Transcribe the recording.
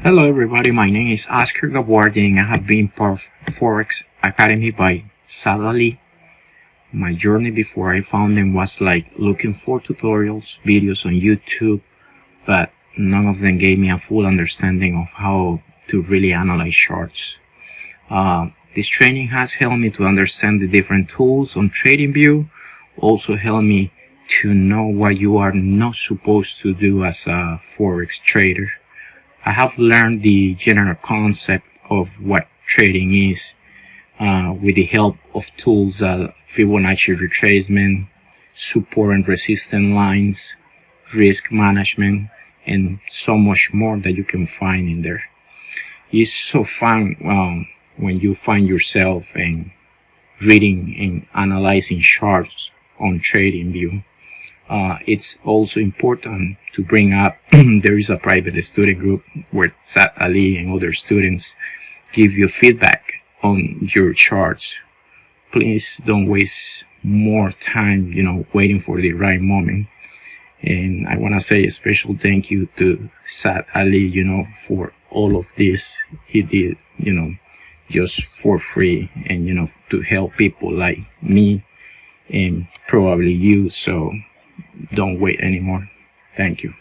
Hello everybody, my name is Oscar Gabardi and I have been part of Forex Academy by Sadali. My journey before I found them was like looking for tutorials, videos on YouTube, but none of them gave me a full understanding of how to really analyze charts. This training has helped me to understand the different tools on TradingView, also helped me to know what you are not supposed to do as a Forex trader. I have learned the general concept of what trading is with the help of tools Fibonacci retracement, support and resistance lines, risk management, and so much more that you can find in there. It's so fun when you find yourself in reading and analyzing charts on TradingView. It's also important to bring up there is a private student group where Sat Ali and other students give you feedback on your charts. Please don't waste more time, waiting for the right moment. And I want to say a special thank you to Sat Ali, for all of this he did, just for free and, to help people like me and probably you. So don't wait anymore. Thank you.